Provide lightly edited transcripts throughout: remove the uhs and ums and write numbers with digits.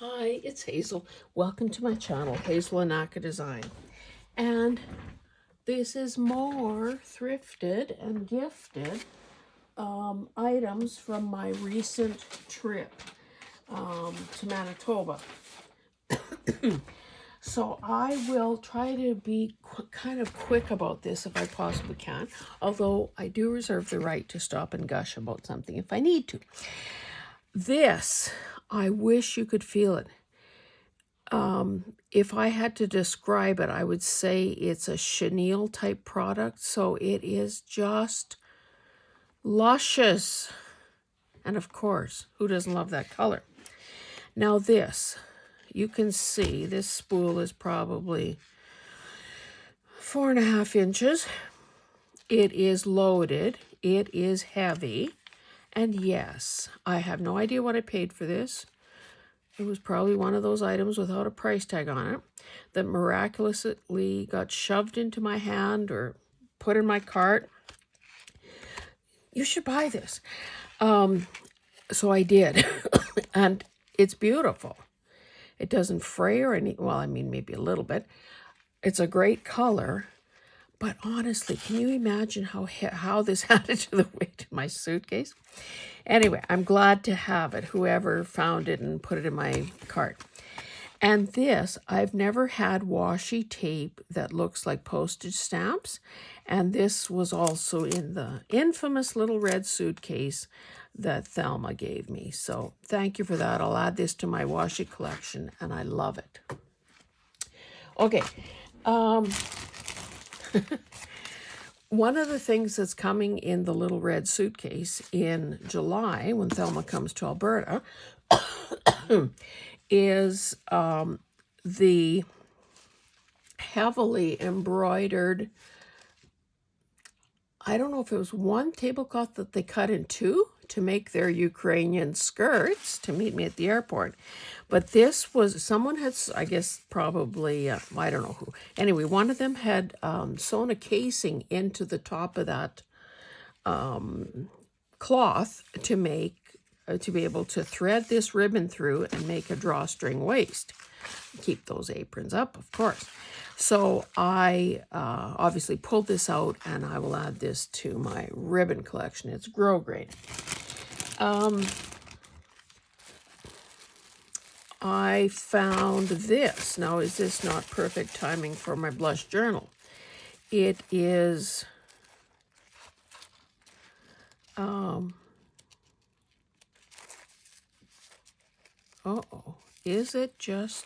Hi, it's Hazel. Welcome to my channel, Hazel and Aka Design. And this is more thrifted and gifted items from my recent trip to Manitoba. So I will try to be kind of quick about this if I possibly can, although I do reserve the right to stop and gush about something if I need to. This, I wish you could feel it. If I had to describe it, I would say it's a chenille type product. So it is just luscious. And of course, who doesn't love that color? Now this, you can see this spool is probably 4.5 inches. It is loaded. It is heavy. And yes, I have no idea what I paid for this. It was probably one of those items without a price tag on it that miraculously got shoved into my hand or put in my cart. You should buy this. So I did. And it's beautiful. It doesn't fray or any, well, I mean, maybe a little bit. It's a great color. But honestly, can you imagine how this added to the weight in my suitcase? Anyway, I'm glad to have it, whoever found it and put it in my cart. And this, I've never had washi tape that looks like postage stamps. And this was also in the infamous little red suitcase that Thelma gave me. So thank you for that. I'll add this to my washi collection, and I love it. Okay. One of the things that's coming in the little red suitcase in July, when Thelma comes to Alberta, is the heavily embroidered, I don't know if it was one tablecloth that they cut in two to make their Ukrainian skirts to meet me at the airport. But this was, someone had, I guess probably, I don't know who. Anyway, one of them had sewn a casing into the top of that cloth to make, to be able to thread this ribbon through and make a drawstring waist. Keep those aprons up, of course. So I obviously pulled this out, and I will add this to my ribbon collection. It's Grow Grade. I found this. Now, is this not perfect timing for my blush journal? It is uh-oh. Is it just,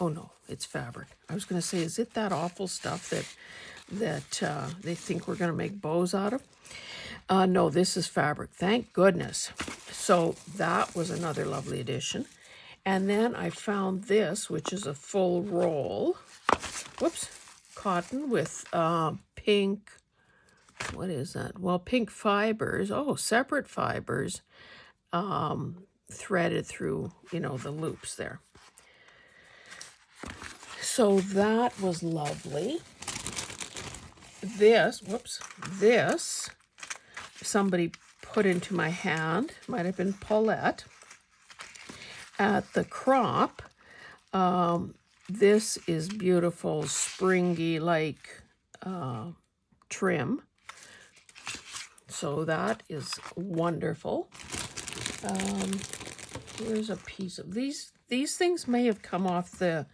oh no, it's fabric. I was going to say, is it that awful stuff that they think we're going to make bows out of? No, this is fabric. Thank goodness. So that was another lovely addition. And then I found this, which is a full roll. Whoops. Cotton with pink, what is that? Well, pink fibers. Oh, separate fibers threaded through, you know, the loops there. So that was lovely. This, whoops, this somebody put into my hand, might have been Paulette, at the crop. This is beautiful, springy, like trim. So that is wonderful. Here's a piece of these. These things may have come off the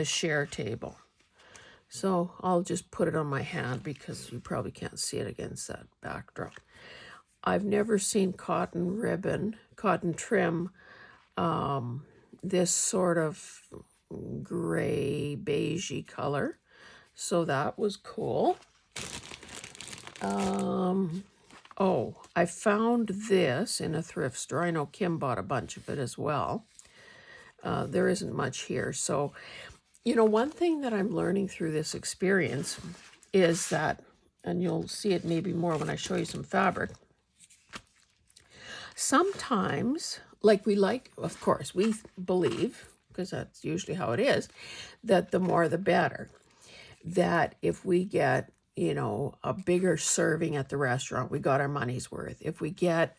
share table. So I'll just put it on my hand because you probably can't see it against that backdrop. I've never seen cotton ribbon, cotton trim, this sort of gray, beigey color. So that was cool. Oh, I found this in a thrift store. I know Kim bought a bunch of it as well. There isn't much here. So, you know, one thing that I'm learning through this experience is that, and you'll see it maybe more when I show you some fabric, sometimes, of course, we believe, because that's usually how it is, that the more the better. That if we get, you know, a bigger serving at the restaurant, we got our money's worth. If we get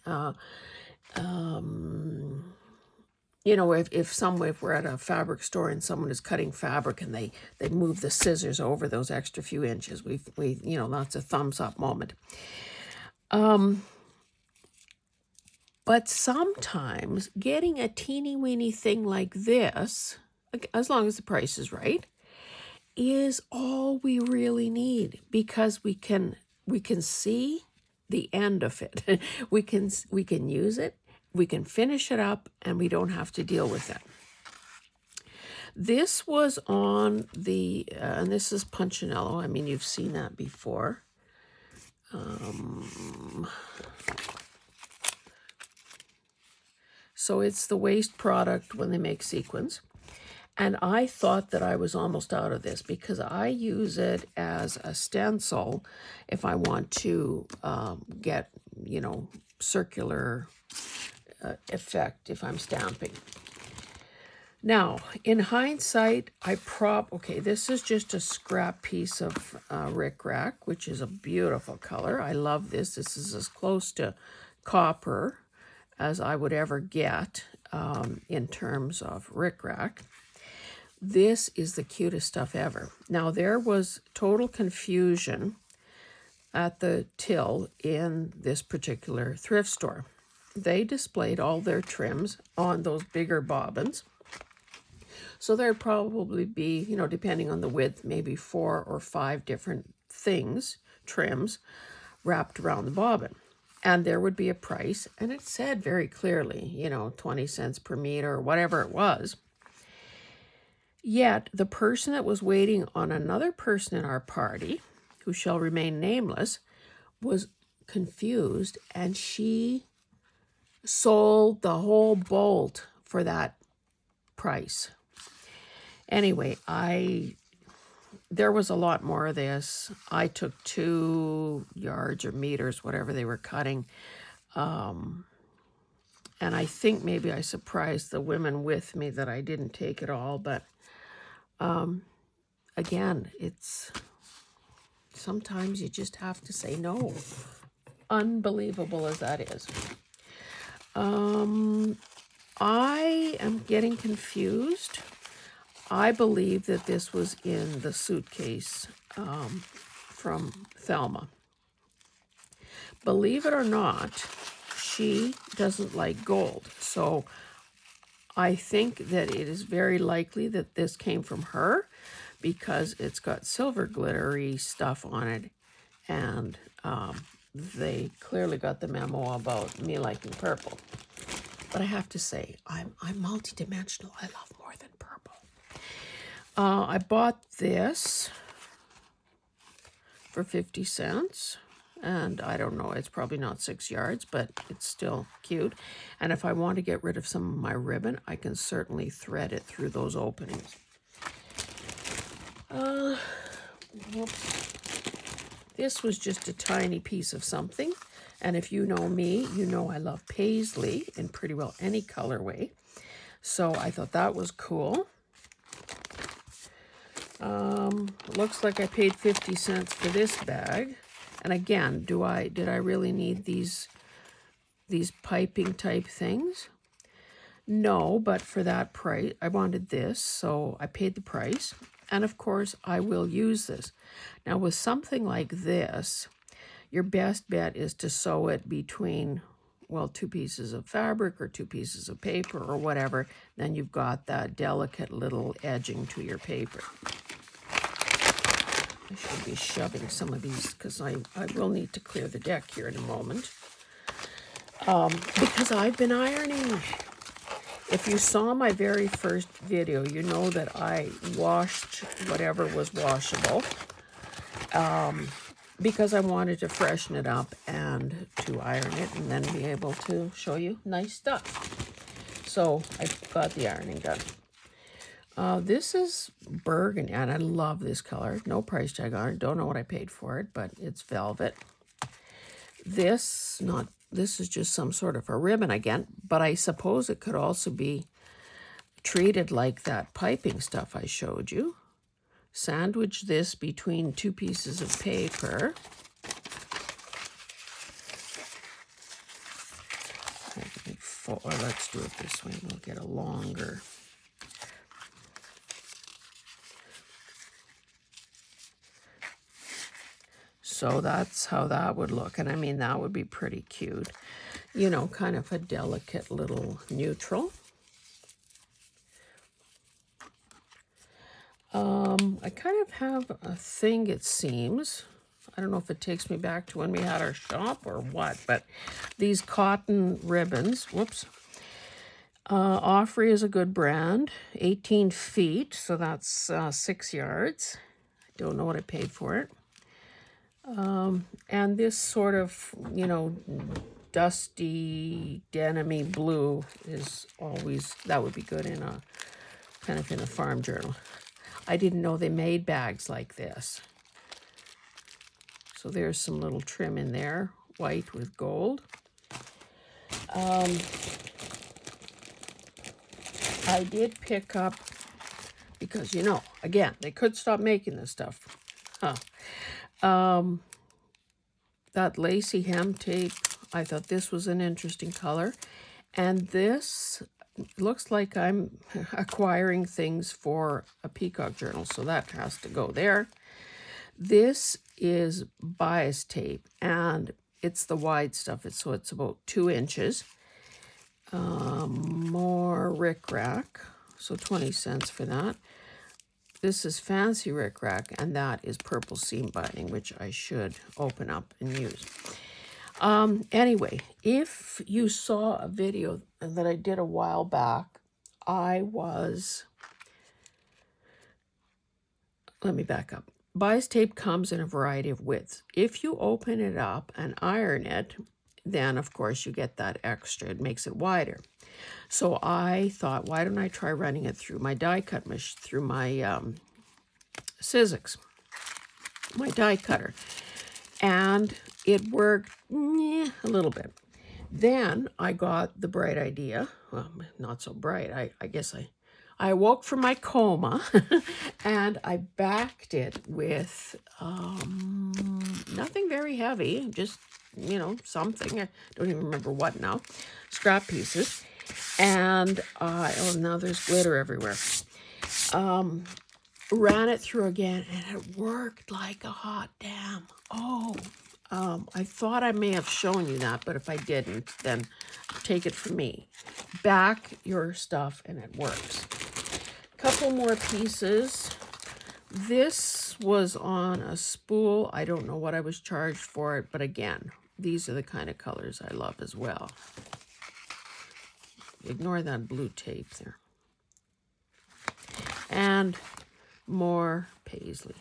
you know, if we're at a fabric store and someone is cutting fabric and they move the scissors over those extra few inches, we you know, that's a thumbs up moment. But sometimes getting a teeny weeny thing like this, as long as the price is right, is all we really need, because we can see the end of it. we can use it, we can finish it up, and we don't have to deal with it. This was on the and this is Punchinello. I mean, you've seen that before. So it's the waste product when they make sequins. And I thought that I was almost out of this, because I use it as a stencil if I want to get, you know, circular effect if I'm stamping. Now, in hindsight, okay, this is just a scrap piece of rickrack, which is a beautiful color. I love this. This is as close to copper as I would ever get in terms of rickrack. This is the cutest stuff ever. Now, there was total confusion at the till in this particular thrift store. They displayed all their trims on those bigger bobbins. So there'd probably be, you know, depending on the width, maybe 4 or 5 different trims, wrapped around the bobbin. And there would be a price, and it said very clearly, you know, 20 cents per meter or whatever it was. Yet the person that was waiting on another person in our party, who shall remain nameless, was confused, and she sold the whole bolt for that price. Anyway, there was a lot more of this. I took 2 yards or meters, whatever they were cutting. And I think maybe I surprised the women with me that I didn't take it all, but again, it's sometimes you just have to say no. Unbelievable as that is. I am getting confused. I believe that this was in the suitcase from Thelma. Believe it or not, she doesn't like gold. So I think that it is very likely that this came from her, because it's got silver glittery stuff on it, and they clearly got the memo about me liking purple. But I have to say, I'm multidimensional. I love more than purple. I bought this for 50 cents. And I don't know, it's probably not 6 yards, but it's still cute. And if I want to get rid of some of my ribbon, I can certainly thread it through those openings. Whoops. This was just a tiny piece of something. And if you know me, you know I love paisley in pretty well any colorway. So I thought that was cool. Looks like I paid 50 cents for this bag. And again, did I really need these piping type things? No, but for that price, I wanted this, so I paid the price. And of course, I will use this. Now, with something like this, your best bet is to sew it between, well, 2 pieces of fabric or 2 pieces of paper or whatever. Then you've got that delicate little edging to your paper. I should be shoving some of these, because I will need to clear the deck here in a moment. Because I've been ironing. If you saw my very first video, you know that I washed whatever was washable, because I wanted to freshen it up and to iron it and then be able to show you nice stuff. So I got the ironing done. This is burgundy, and I love this color. No price tag on it. Don't know what I paid for it, but it's velvet. This is just some sort of a ribbon again, but I suppose it could also be treated like that piping stuff I showed you. Sandwich this between 2 pieces of paper. let's do it this way. We'll get a longer. So that's how that would look. And I mean, that would be pretty cute. You know, kind of a delicate little neutral. I kind of have a thing, it seems. I don't know if it takes me back to when we had our shop or what, but these cotton ribbons, whoops. Offrey is a good brand, 18 feet, so that's 6 yards. I don't know what I paid for it. And this sort of, you know, dusty, denim-y blue is always, that would be good in a, kind of in a farm journal. I didn't know they made bags like this. So there's some little trim in there, white with gold. I did pick up, because, you know, again, they could stop making this stuff. That lacy hem tape, I thought this was an interesting color. And this looks like I'm acquiring things for a peacock journal, so that has to go there. This is bias tape, and it's the wide stuff. So it's about 2 inches. More rickrack, so 20 cents for that. This is fancy rickrack, and that is purple seam binding, which I should open up and use. Anyway, if you saw a video that I did a while back, let me back up. Bias tape comes in a variety of widths. If you open it up and iron it, then of course you get that extra. It makes it wider. So I thought, why don't I try running it through my die cut machine, through my Sizzix, my die cutter. And it worked a little bit. Then I got the bright idea, well, not so bright, I guess I awoke from my coma and I backed it with nothing very heavy, just, you know, something, I don't even remember what now, scrap pieces. And oh, now there's glitter everywhere. Ran it through again, and it worked like a hot damn. Oh, I thought I may have shown you that, but if I didn't, then take it from me. Back your stuff, and it works. Couple more pieces. This was on a spool. I don't know what I was charged for it, but again, these are the kind of colors I love as well. Ignore that blue tape there. And more paisley.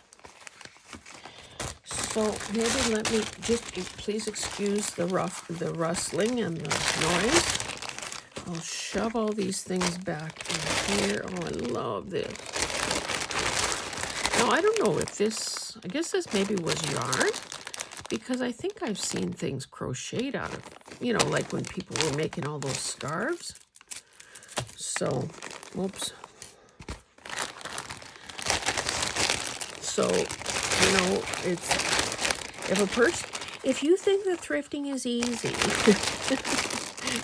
So maybe let me just, please excuse the rustling and the noise. I'll shove all these things back in here. Oh, I love this. Now, I don't know if this, I guess this maybe was yarn, because I think I've seen things crocheted out of, you know, like when people were making all those scarves. So, whoops. So, you know, it's, if you think that thrifting is easy,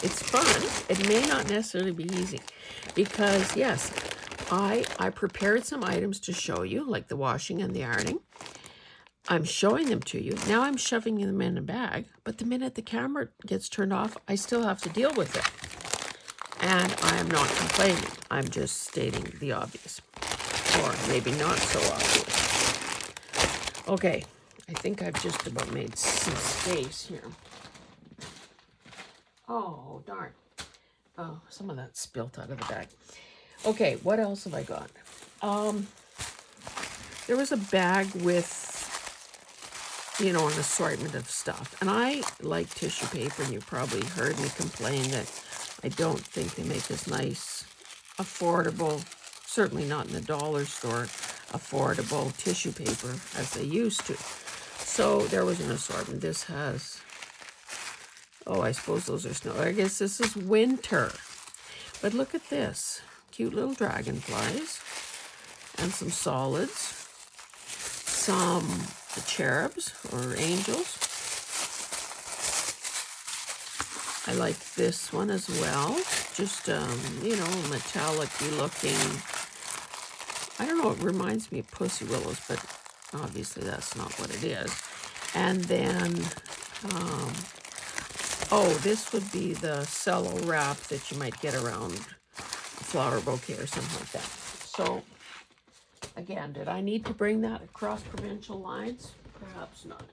it's fun. It may not necessarily be easy, because yes, I prepared some items to show you, like the washing and the ironing. I'm showing them to you. Now I'm shoving them in a bag, but the minute the camera gets turned off, I still have to deal with it. And I am not complaining. I'm just stating the obvious, or maybe not so obvious. Okay, I think I've just about made some space here. Oh, darn. Oh, some of that spilt out of the bag. Okay, what else have I got? There was a bag with, you know, an assortment of stuff. And I like tissue paper, and you probably heard me complain that I don't think they make as nice, affordable, certainly not in the dollar store, affordable tissue paper as they used to. So there was an assortment. This has, oh, I suppose those are snow. I guess this is winter. But look at this. Cute little dragonflies and some solids. Some cherubs or angels. I like this one as well. Just, you know, metallic-y looking. I don't know, it reminds me of Pussy Willows, but obviously that's not what it is. And then, oh, this would be the cello wrap that you might get around a flower bouquet or something like that. So, again, did I need to bring that across provincial lines? Perhaps not.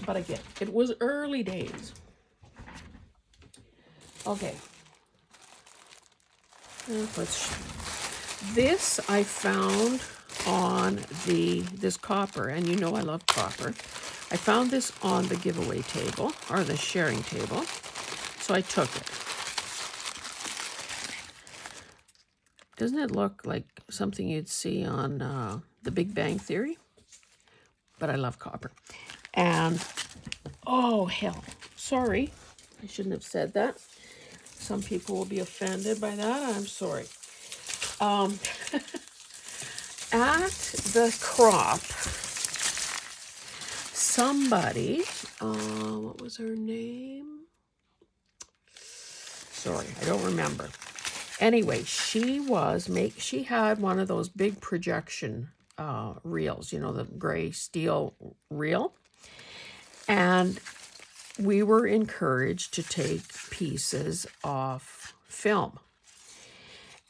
But again, it was early days. Okay. This I found on this copper, and you know I love copper. I found this on the giveaway table, or the sharing table, so I took it. Doesn't it look like something you'd see on The Big Bang Theory? But I love copper. And, oh, hell, sorry. I shouldn't have said that. Some people will be offended by that. I'm sorry. At the crop, somebody, what was her name? Sorry, I don't remember. Anyway, she had one of those big projection reels, you know, the gray steel reel. And we were encouraged to take pieces of film.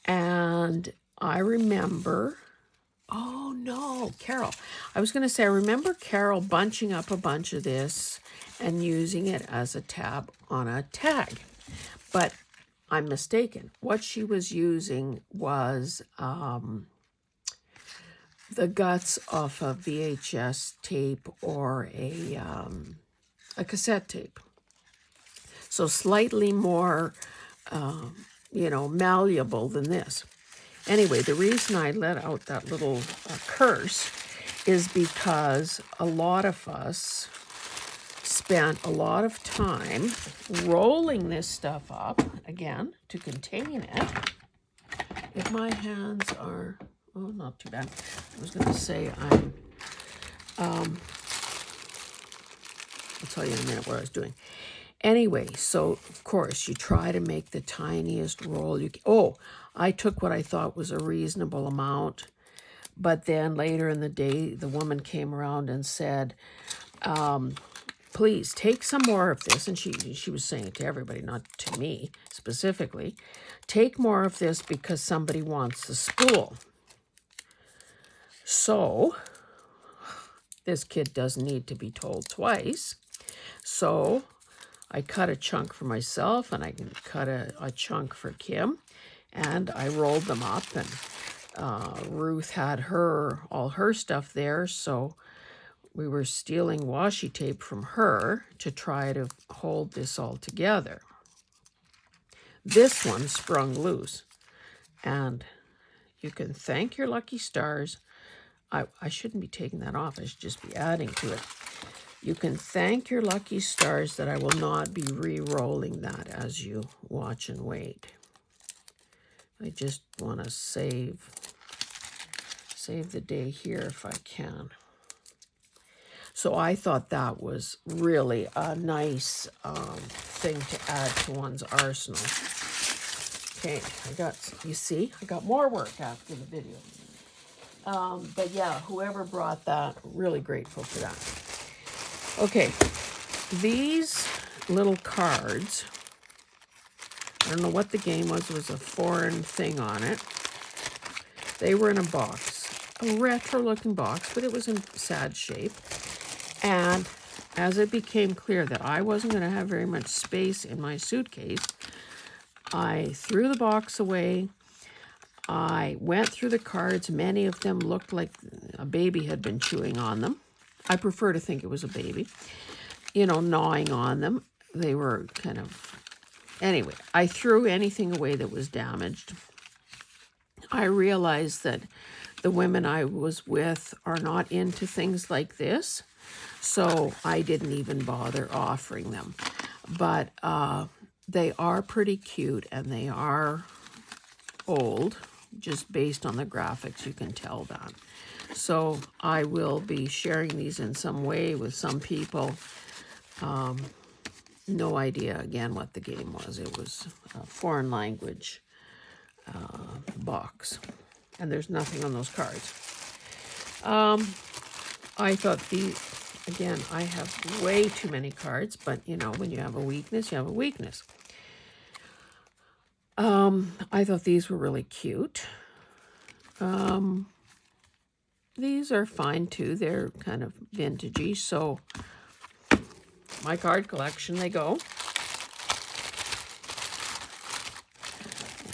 And I remember, oh no, Carol. I was going to say, I remember Carol bunching up a bunch of this and using it as a tab on a tag. But I'm mistaken. What she was using was the guts of a VHS tape or a cassette tape. So slightly more, you know, malleable than this. Anyway, the reason I let out that little curse is because a lot of us spent a lot of time rolling this stuff up, again, to contain it. If my hands are, oh, not too bad. I was going to say I'll tell you in a minute what I was doing. Anyway, so, of course, you try to make the tiniest roll you can. Oh, I took what I thought was a reasonable amount, but then later in the day, the woman came around and said, please take some more of this. And she was saying it to everybody, not to me specifically. Take more of this because somebody wants the spool. So, this kid doesn't need to be told twice. So, I cut a chunk for myself, and I can cut a chunk for Kim, and I rolled them up, and Ruth had all her stuff there, so we were stealing washi tape from her to try to hold this all together. This one sprung loose, and you can thank your lucky stars. I shouldn't be taking that off. I should just be adding to it. You can thank your lucky stars that I will not be re-rolling that as you watch and wait. I just want to save the day here if I can. So I thought that was really a nice thing to add to one's arsenal. Okay, I got more work after the video. But yeah, whoever brought that, really grateful for that. Okay, these little cards, I don't know what the game was. It was a foreign thing on it. They were in a box, a retro-looking box, but it was in sad shape. And as it became clear that I wasn't going to have very much space in my suitcase, I threw the box away. I went through the cards. Many of them looked like a baby had been chewing on them. I prefer to think it was a baby, you know, gnawing on them. They were kind of, anyway, I threw anything away that was damaged. I realized that the women I was with are not into things like this, so I didn't even bother offering them. But they are pretty cute, and they are old. Just based on the graphics, you can tell that. So I will be sharing these in some way with some people. no idea, again, what the game was. It was a foreign language box. And there's nothing on those cards. I thought again, I have way too many cards, but, you know, when you have a weakness, you have a weakness. I thought these were really cute. These are fine, too. They're kind of vintagey, so my card collection, they go.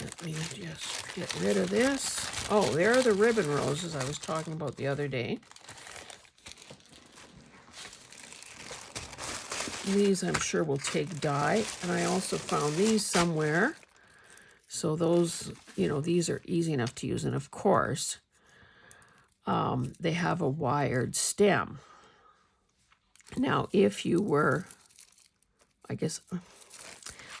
Let me just get rid of this. Oh, there are the ribbon roses I was talking about the other day. These I'm sure will take dye, and I also found these somewhere. So those, you know, these are easy enough to use, and of course, they have a wired stem. Now, if you were, I guess,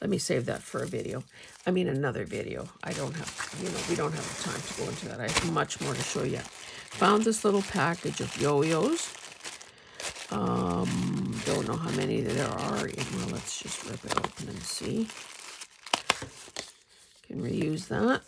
let me save that for a video. I mean, another video. I don't have, you know, we don't have the time to go into that. I have much more to show you. Found this little package of yo-yos. Don't know how many there are. Well, let's just rip it open and see. Can reuse that.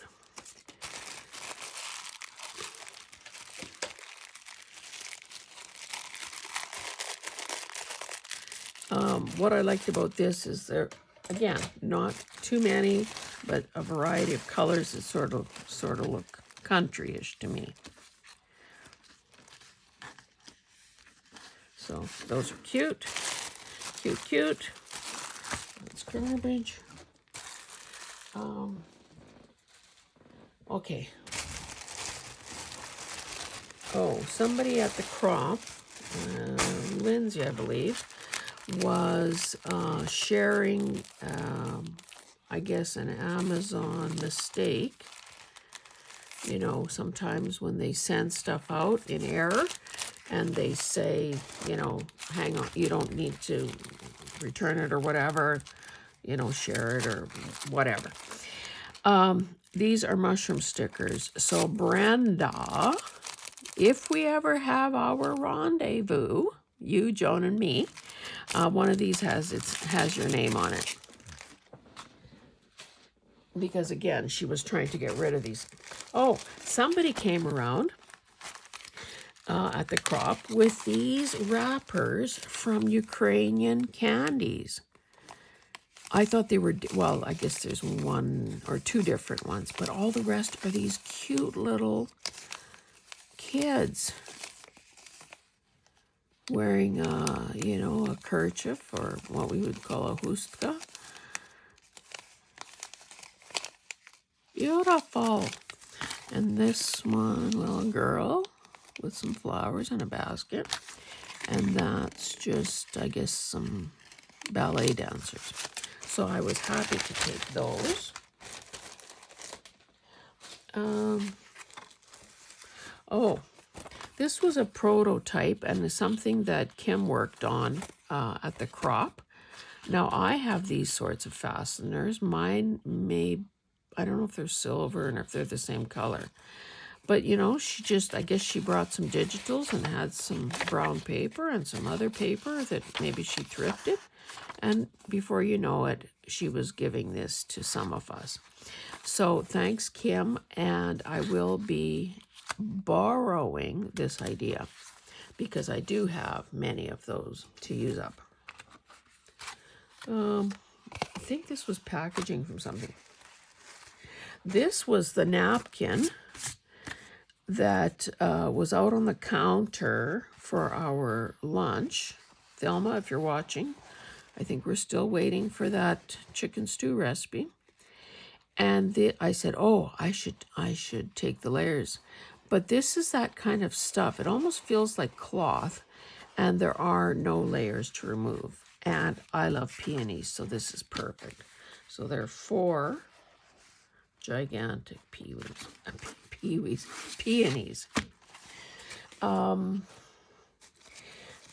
What I liked about this is there, again, not too many, but a variety of colors that sort of look country-ish to me. So those are cute, cute, cute. That's garbage. Okay. Oh, somebody at the crop, Lindsay, I believe, was sharing, I guess, an Amazon mistake. You know, sometimes when they send stuff out in error and they say, you know, hang on, you don't need to return it or whatever, you know, share it or whatever. These are mushroom stickers. So Brenda, if we ever have our rendezvous, you, Joan, and me, one of these has your name on it. Because again, she was trying to get rid of these. Oh, somebody came around at the crop with these wrappers from Ukrainian candies. I thought they were, well, I guess there's one or two different ones, but all the rest are these cute little kids wearing, you know, a kerchief or what we would call a hustka. Beautiful. And this one, well, a girl with some flowers in a basket. And that's just, I guess, some ballet dancers. So I was happy to take those. Oh, this was a prototype and is something that Kim worked on at the crop. Now, I have these sorts of fasteners. Mine may, I don't know if they're silver and if they're the same color. But, you know, she just, I guess she brought some digitals and had some brown paper and some other paper that maybe she thrifted. And before you know it, she was giving this to some of us. So thanks, Kim. And I will be borrowing this idea because I do have many of those to use up. I think this was packaging from something. This was the napkin that was out on the counter for our lunch. Thelma, if you're watching, I think we're still waiting for that chicken stew recipe. And I said, oh, I should take the layers. But this is that kind of stuff. It almost feels like cloth, and there are no layers to remove. And I love peonies, so this is perfect. So there are 4 gigantic peonies.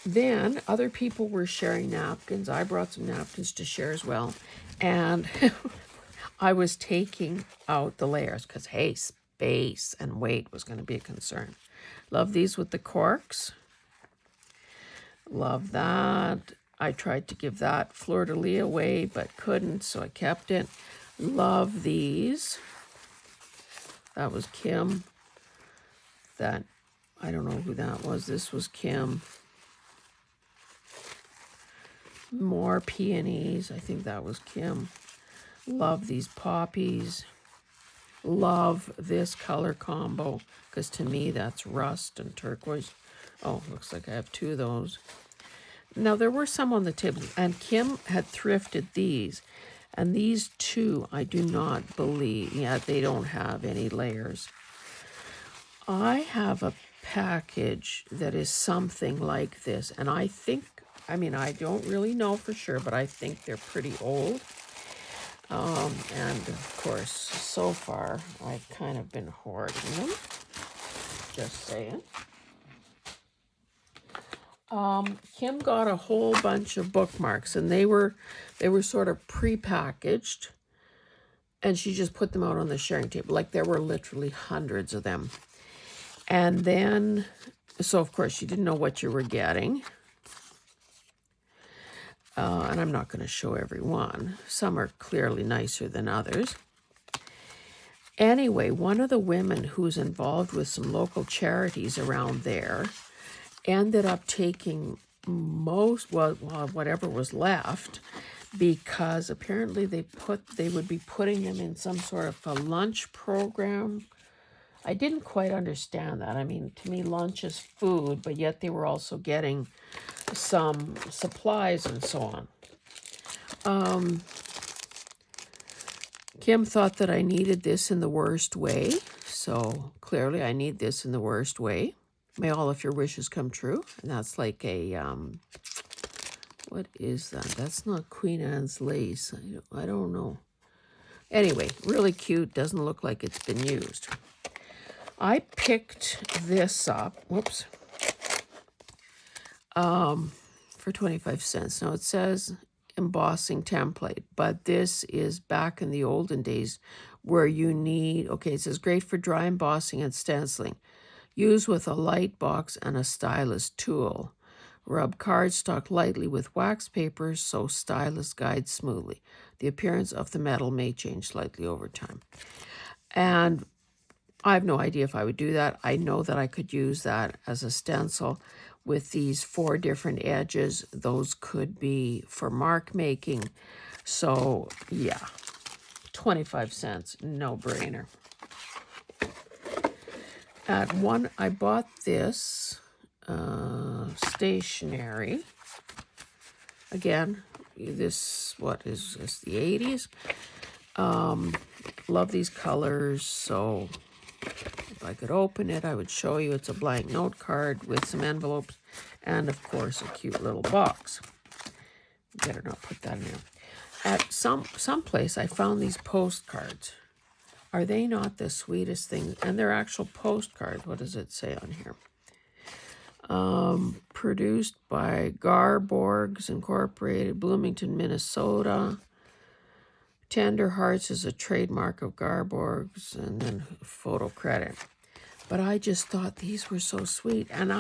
Then other people were sharing napkins. I brought some napkins to share as well. And I was taking out the layers because, hey, space and weight was going to be a concern. Love these with the corks. Love that. I tried to give that fleur-de-lis away, but couldn't, so I kept it. Love these. That was Kim. That, I don't know who that was. This was Kim. More peonies. I think that was Kim. Love these poppies. Love this color combo, because to me that's rust and turquoise. Oh, looks like I have two of those. Now, there were some on the table, and Kim had thrifted these. And these two, I do not believe, they don't have any layers. I have a package that is something like this, and I think, I don't really know for sure, but I think they're pretty old. And of course, so far, I've kind of been hoarding them. Just saying. Kim got a whole bunch of bookmarks, and they were sort of pre-packaged, and she just put them out on the sharing table. Like, there were literally hundreds of them. And then, so of course, you didn't know what you were getting. And I'm not going to show every one. Some are clearly nicer than others. Anyway, one of the women who's involved with some local charities around there ended up taking whatever was left, because apparently they would be putting them in some sort of a lunch program. I didn't quite understand that. To me, lunch is food, but yet they were also getting some supplies and so on. Kim thought that I needed this in the worst way, so clearly I need this in the worst way. May all of your wishes come true. And that's like a, what is that? That's not Queen Anne's lace. I don't know. Anyway, really cute. Doesn't look like it's been used. I picked this up, for 25 cents. Now, it says embossing template, but this is back in the olden days where you need, it says great for dry embossing and stenciling. Use with a light box and a stylus tool. Rub cardstock lightly with wax paper so stylus guides smoothly. The appearance of the metal may change slightly over time. And I have no idea if I would do that. I know that I could use that as a stencil with these 4 different edges. Those could be for mark making. So, yeah, 25 cents, no brainer. I bought this stationery. Again, this, what is this, the 80s? Love these colors, so if I could open it, I would show you. It's a blank note card with some envelopes and, of course, a cute little box. Better not put that in there. At some place, I found these postcards. Are they not the sweetest things? And they're actual postcards. What does it say on here? Produced by Garborgs Incorporated, Bloomington, Minnesota. Tender Hearts is a trademark of Garborgs, and then photo credit. But I just thought these were so sweet. And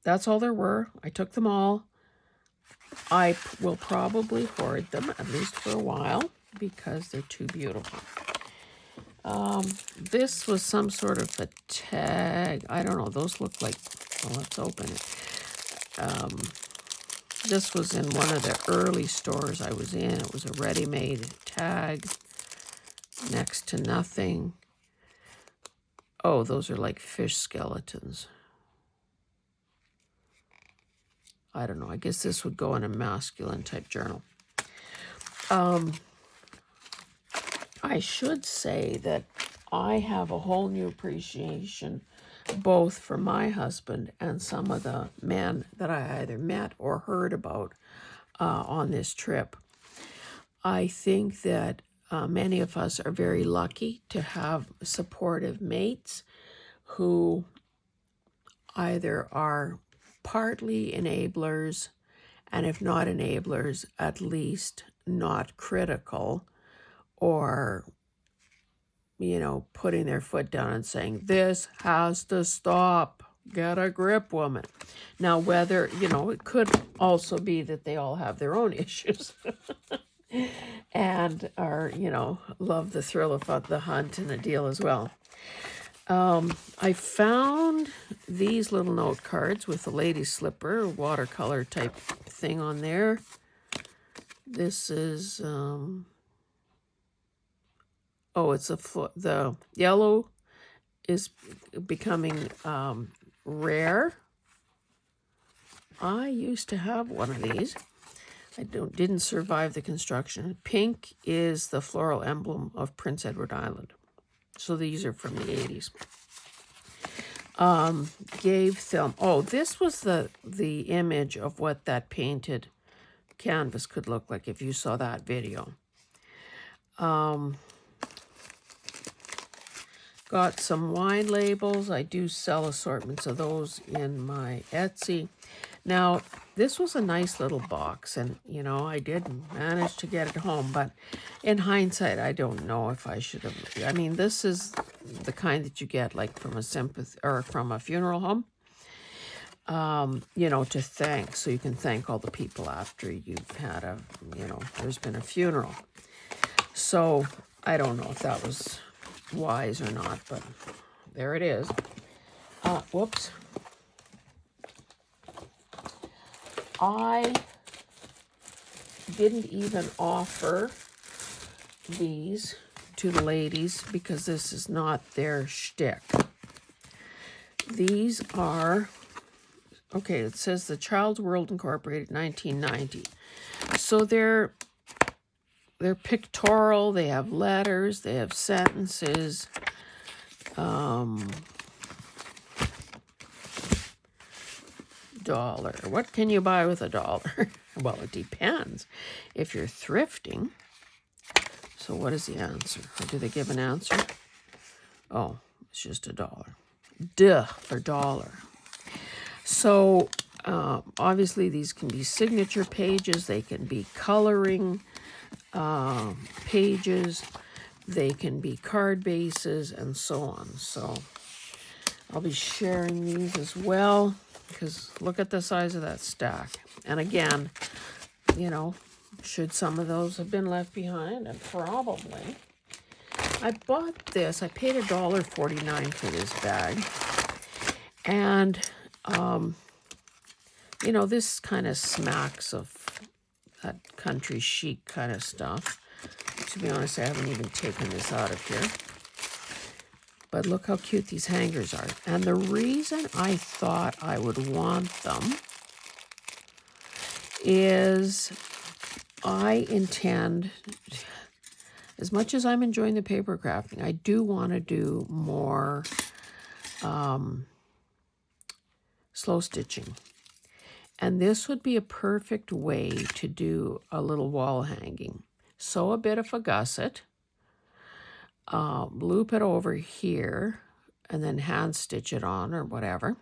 that's all there were. I took them all. I will probably hoard them, at least for a while, because they're too beautiful. This was some sort of a tag. I don't know. Those look like, well, let's open it. This was in one of the early stores I was in. It was a ready-made tag, next to nothing. Oh, those are like fish skeletons. I don't know. I guess this would go in a masculine type journal. I should say that I have a whole new appreciation both for my husband and some of the men that I either met or heard about on this trip. I think that many of us are very lucky to have supportive mates who either are partly enablers, and if not enablers, at least not critical, or, putting their foot down and saying, this has to stop, Get a grip, woman. Now, whether, you know, it could also be that they all have their own issues and are, you know, love the thrill of the hunt and the deal as well. I found these little note cards with the lady's slipper, watercolor type thing on there. This is, it's the yellow is becoming rare. I used to have one of these. I didn't survive the construction. Pink is the floral emblem of Prince Edward Island. So these are from the 80s. Gave film. Oh, this was the image of what that painted canvas could look like if you saw that video. Got some wine labels. I do sell assortments of those in my Etsy. Now, this was a nice little box, and, you know, I did manage to get it home, but in hindsight, I don't know if I should have. I mean, this is the kind that you get, like, from a sympathy or from a funeral home, you know, to thank, so you can thank all the people after you've had a, you know, there's been a funeral. So, I don't know if that was wise or not, but there it is. Whoops. I didn't even offer these to the ladies because this is not their shtick. These are, okay, it says the Child's World Incorporated 1990. So they're pictorial, they have letters, they have sentences. Dollar. What can you buy with $1? Well, it depends. If you're thrifting, so what is the answer? Or do they give an answer? Oh, it's just $1. Duh, for $1. So obviously these can be signature pages, they can be coloring pages, they can be card bases, and so on. So I'll be sharing these as well, because look at the size of that stack. And again, you know, should some of those have been left behind? And probably. I bought this. I paid $1.49 for this bag. And, you know, this kind of smacks of that country chic kind of stuff. To be honest, I haven't even taken this out of here. But look how cute these hangers are. And the reason I thought I would want them is I intend, as much as I'm enjoying the paper crafting, I do want to do more slow stitching. And this would be a perfect way to do a little wall hanging. Sew a bit of a gusset. Loop it over here and then hand stitch it on or whatever.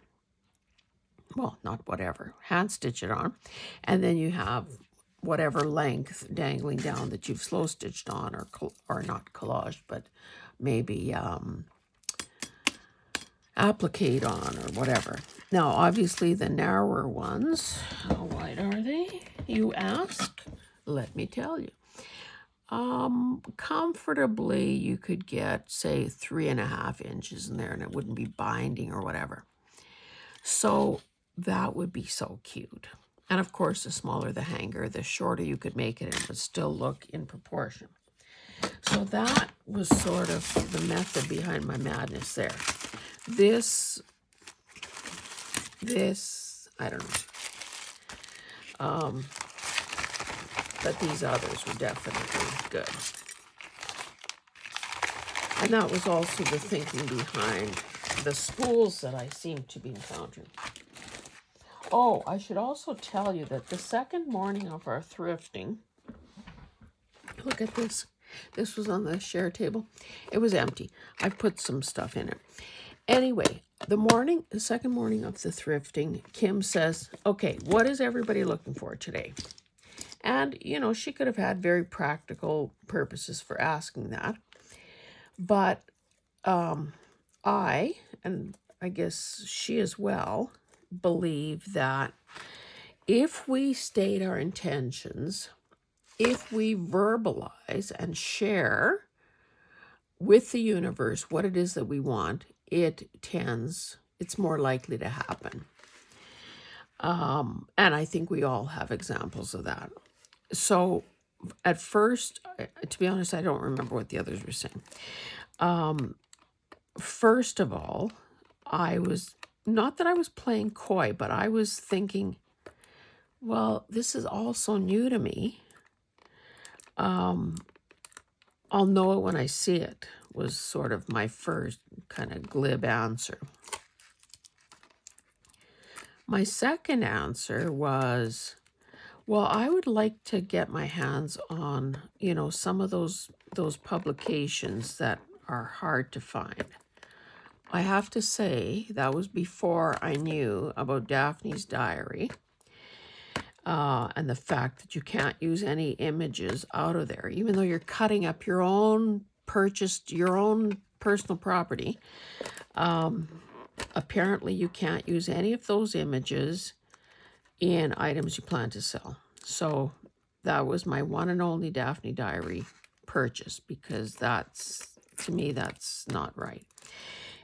Well, not whatever, hand stitch it on. And then you have whatever length dangling down that you've slow stitched on or not collaged, but maybe applique on or whatever. Now, obviously the narrower ones, how wide are they, you ask? Let me tell you. Comfortably, you could get, say, 3.5 inches in there, and it wouldn't be binding or whatever. So that would be so cute. And of course, the smaller the hanger, the shorter you could make it, and it would still look in proportion. So that was sort of the method behind my madness there. This, I don't know. But these others were definitely good. And that was also the thinking behind the spools that I seem to be encountering. Oh, I should also tell you that the second morning of our thrifting, look at this. This was on the share table. It was empty. I put some stuff in it. Anyway, the second morning of the thrifting, Kim says, okay, what is everybody looking for today? And, you know, she could have had very practical purposes for asking that. But I, and I guess she as well, believed that if we state our intentions, if we verbalize and share with the universe what it is that we want, it's more likely to happen. And I think we all have examples of that. So at first, to be honest, I don't remember what the others were saying. First of all, I was, not that I was playing coy, but I was thinking, well, this is all so new to me. I'll know it when I see it, was sort of my first kind of glib answer. My second answer was, well, I would like to get my hands on, some of those publications that are hard to find. I have to say that was before I knew about Daphne's Diary, and the fact that you can't use any images out of there, even though you're cutting up your own personal property. Apparently you can't use any of those images in items you plan to sell. So that was my one and only Daphne Diary purchase, because to me, that's not right.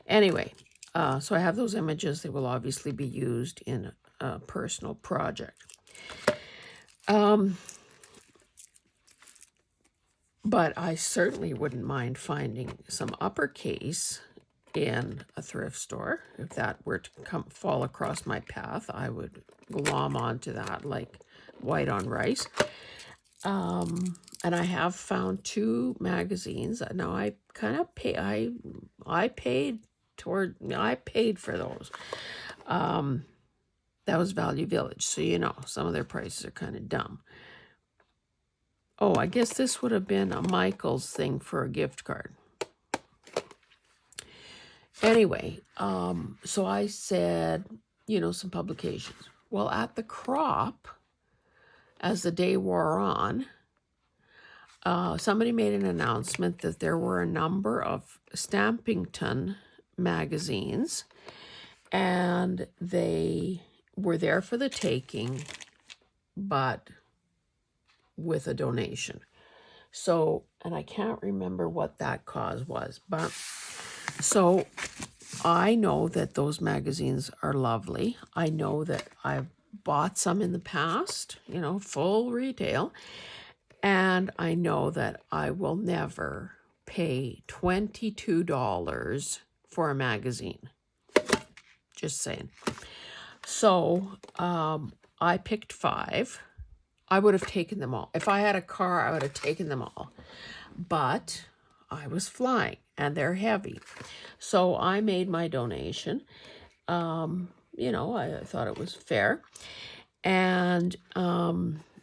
Anyway, so I have those images. They will obviously be used in a personal project. But I certainly wouldn't mind finding some uppercase in a thrift store. If that were to fall across my path, I would glom onto that like white on rice. And I have found 2 magazines. Now I kind of I paid for those. That was Value Village, so some of their prices are kind of dumb. Oh, I guess this would have been a Michael's thing for a gift card. Anyway, so I said, some publications. Well, at the crop, as the day wore on, somebody made an announcement that there were a number of Stampington magazines, and they were there for the taking, but with a donation. So, and I can't remember what that cause was, but so I know that those magazines are lovely. I know that I've bought some in the past, full retail, and I know that I will never pay $22 for a magazine. Just saying. So I picked 5. I would have taken them all. If I had a car, I would have taken them all. But I was flying, and they're heavy. So I made my donation. I thought it was fair. And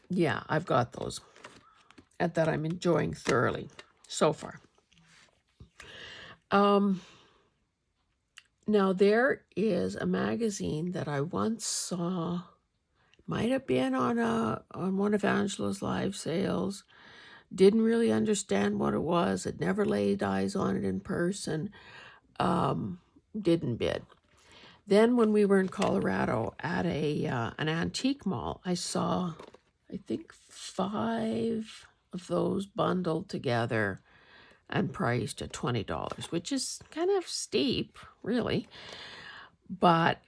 yeah, I've got those that I'm enjoying thoroughly so far. Now there is a magazine that I once saw, might have been on one of Angela's live sales. Didn't really understand what it was. Had never laid eyes on it in person. Didn't bid. Then when we were in Colorado at an antique mall, I saw, I think, 5 of those bundled together and priced at $20, which is kind of steep, really. But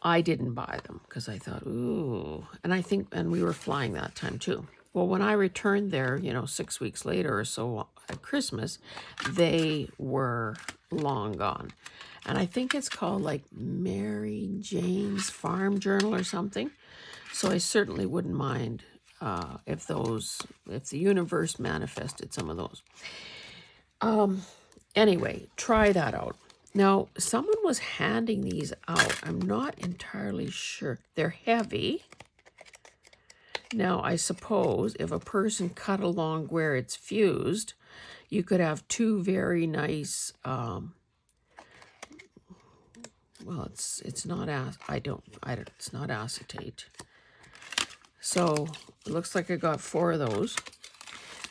I didn't buy them because I thought, ooh. And we were flying that time too. Well, when I returned there, 6 weeks later or so at Christmas, they were long gone. And I think it's called like Mary Jane's Farm Journal or something. So I certainly wouldn't mind if the universe manifested some of those. Anyway, try that out. Now, someone was handing these out. I'm not entirely sure. They're heavy. Now, I suppose if a person cut along where it's fused, you could have 2 very nice, well, it's not it's not acetate. So it looks like I got 4 of those.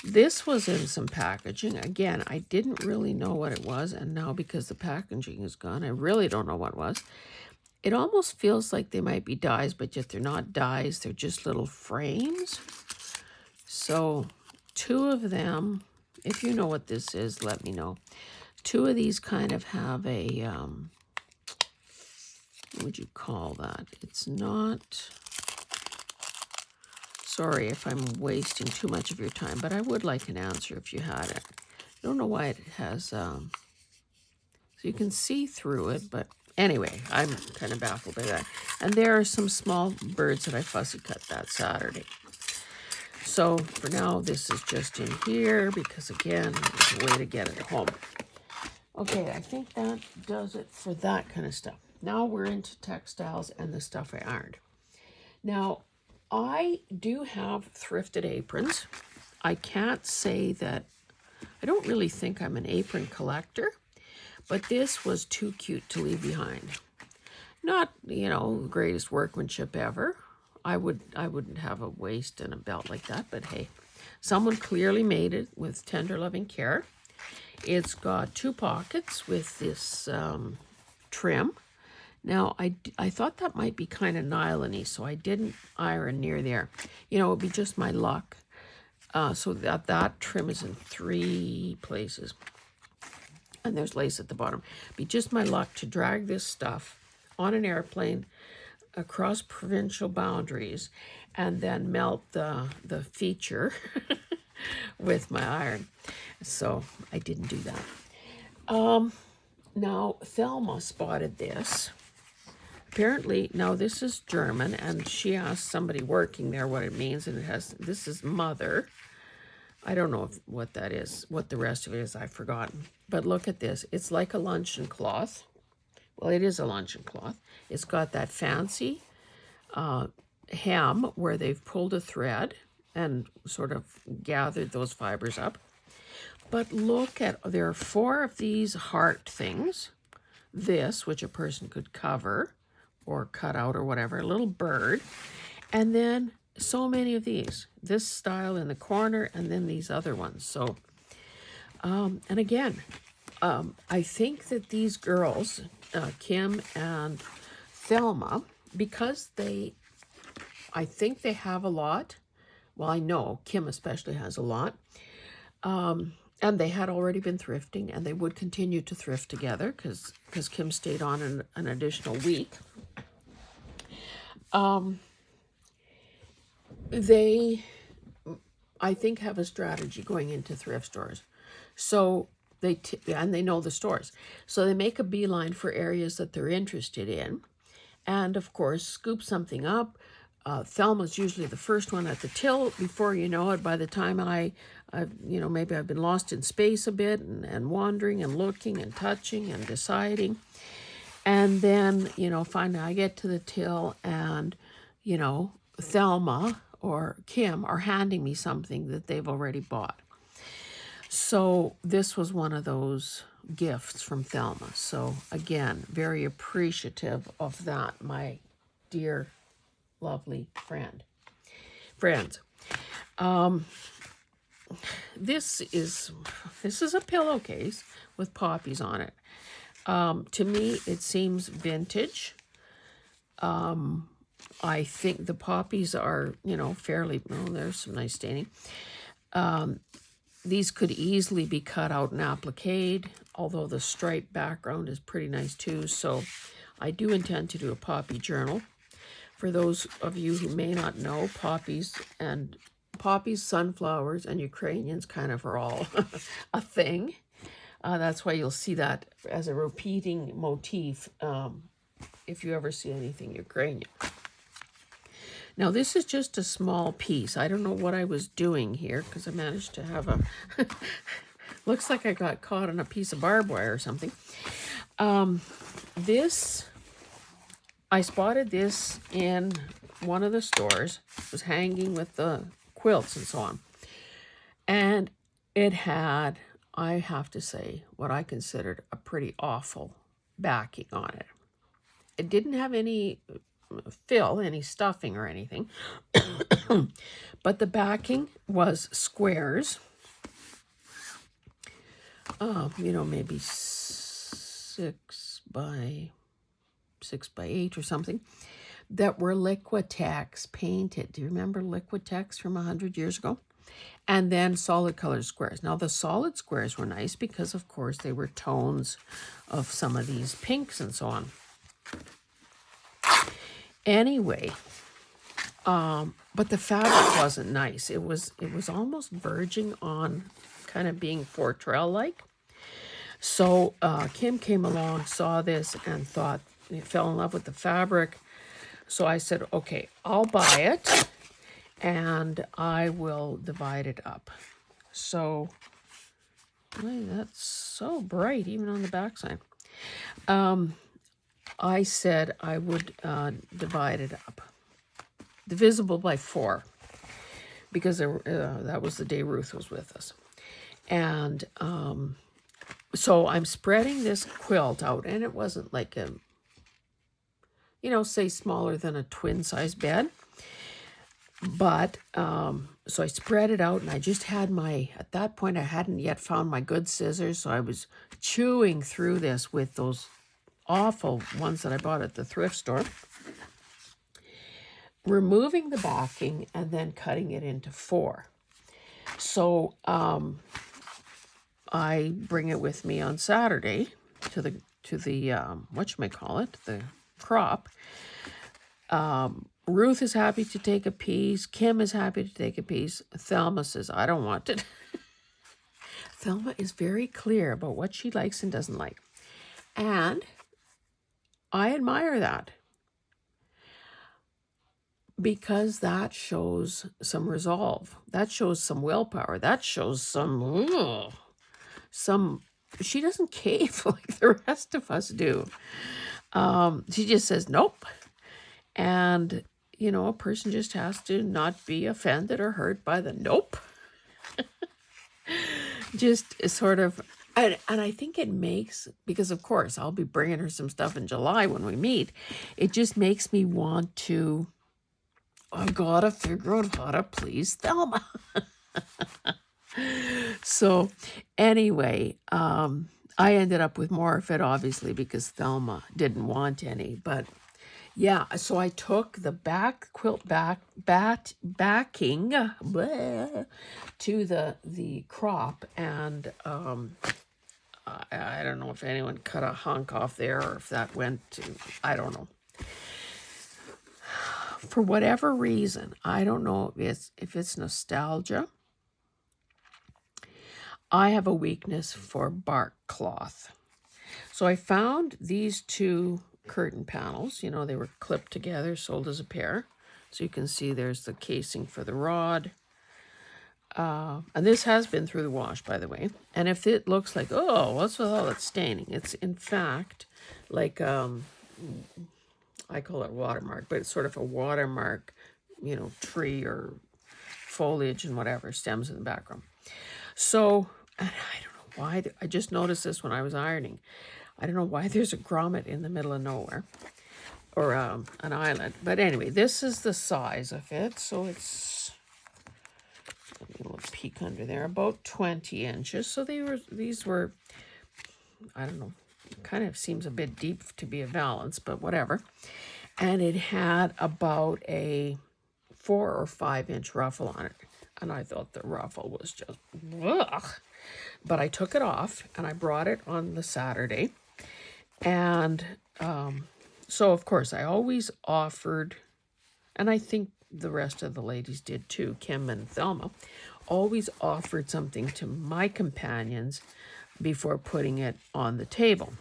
This was in some packaging. Again, I didn't really know what it was, and now because the packaging is gone, I really don't know what it was. It almost feels like they might be dies, but yet they're not dies. They're just little frames. So 2 of them, if you know what this is, let me know. 2 of these kind of have a, what would you call that? It's not, sorry if I'm wasting too much of your time, but I would like an answer if you had it. I don't know why it has, so you can see through it, but anyway, I'm kind of baffled by that. And there are some small birds that I fussy cut that Saturday. So for now, this is just in here because, again, there's a way to get it home. Okay, I think that does it for that kind of stuff. Now we're into textiles and the stuff I ironed. Now, I do have thrifted aprons. I can't say that, I don't really think I'm an apron collector, but this was too cute to leave behind. Not, you know, the greatest workmanship ever. I wouldn't have a waist and a belt like that, but hey, someone clearly made it with tender loving care. It's got 2 pockets with this trim. Now, I thought that might be kind of nylon-y, so I didn't iron near there. You know, it'd be just my luck. So that trim is in 3 places. And there's lace at the bottom. It'd be just my luck to drag this stuff on an airplane across provincial boundaries and then melt the feature with my iron. So I didn't do that. Now, Thelma spotted this. Apparently, now this is German, and she asked somebody working there what it means, and it has, this is mother. I don't know what that is, what the rest of it is, I've forgotten. But look at this. It's like a luncheon cloth. Well, it is a luncheon cloth. It's got that fancy hem where they've pulled a thread and sort of gathered those fibers up. But look at, there are 4 of these heart things. This, which a person could cover or cut out or whatever, a little bird. And then so many of these. This style in the corner and then these other ones. So, and again, I think that these girls, Kim and Thelma, because I think they have a lot. Well, I know Kim especially has a lot. And they had already been thrifting, and they would continue to thrift together because Kim stayed on an additional week. They, I think, have a strategy going into thrift stores. So and they know the stores. So they make a beeline for areas that they're interested in. And, of course, scoop something up. Thelma's usually the first one at the till. Before you know it, by the time maybe I've been lost in space a bit and wandering and looking and touching and deciding. And then, finally I get to the till and, Thelma or Kim are handing me something that they've already bought. So this was one of those gifts from Thelma. So again, very appreciative of that, my dear, lovely friends. This is a pillowcase with poppies on it. To me, it seems vintage. I think the poppies are, fairly, there's some nice staining. These could easily be cut out and appliqued, although the striped background is pretty nice too. So I do intend to do a poppy journal. For those of you who may not know, poppies, sunflowers, and Ukrainians kind of are all a thing. That's why you'll see that as a repeating motif if you ever see anything Ukrainian. Now, this is just a small piece. I don't know what I was doing here because I managed to have a... looks like I got caught on a piece of barbed wire or something. I spotted this in one of the stores. It was hanging with the quilts and so on. And it had, I have to say, what I considered a pretty awful backing on it. It didn't have any fill, any stuffing or anything. But the backing was squares you know, maybe 6 by 8 or something, that were Liquitex painted. Do you remember Liquitex from 100 years ago? And then solid color squares. Now the solid squares were nice because of course they were tones of some of these pinks and so on. Anyway, but the fabric wasn't nice. It was almost verging on kind of being Fortrell-like. So Kim came along, saw this, and thought, fell in love with the fabric. So I said, okay, I'll buy it, and I will divide it up. So, boy, that's so bright, even on the backside. I said I would divide it up, divisible by 4, because that was the day Ruth was with us. And so I'm spreading this quilt out, and it wasn't like a, you know, say smaller than a twin-size bed. But, so I spread it out, and I just had at that point, I hadn't yet found my good scissors, so I was chewing through this with those awful ones that I bought at the thrift store, removing the backing, and then cutting it into 4. So, I bring it with me on Saturday to the whatchamacallit, the crop. Ruth is happy to take a piece. Kim is happy to take a piece. Thelma says, I don't want it. Thelma is very clear about what she likes and doesn't like. And I admire that, because that shows some resolve. That shows some willpower. That shows some, she doesn't cave like the rest of us do. She just says, nope. And, you know, a person just has to not be offended or hurt by the nope. Just sort of, and I think it makes, because of course I'll be bringing her some stuff in July when we meet. It just makes me want to, I've got to figure out how to please Thelma. So anyway, I ended up with more of it, obviously, because Thelma didn't want any. But yeah, so I took the quilt backing to the crop, and I don't know if anyone cut a hunk off there, or if that went to, I don't know. For whatever reason, I don't know if it's nostalgia, I have a weakness for bark cloth. So I found these 2 curtain panels. You know, they were clipped together, sold as a pair. So you can see there's the casing for the rod. And this has been through the wash, by the way. And if it looks like, oh, what's with all that staining? It's in fact like, I call it watermark, but it's sort of a watermark, you know, tree or foliage and whatever, stems in the background. So, and I don't know why, I just noticed this when I was ironing. I don't know why there's a grommet in the middle of nowhere, or an island. But anyway, this is the size of it. So it's, let me look, peek under there, about 20 inches. So these were, I don't know, kind of seems a bit deep to be a valance, but whatever. And it had about a 4 or 5 inch ruffle on it. And I thought the ruffle was just, ugh. But I took it off, and I brought it on the Saturday. And so, of course, I always offered, and I think the rest of the ladies did too, Kim and Thelma, always offered something to my companions before putting it on the table.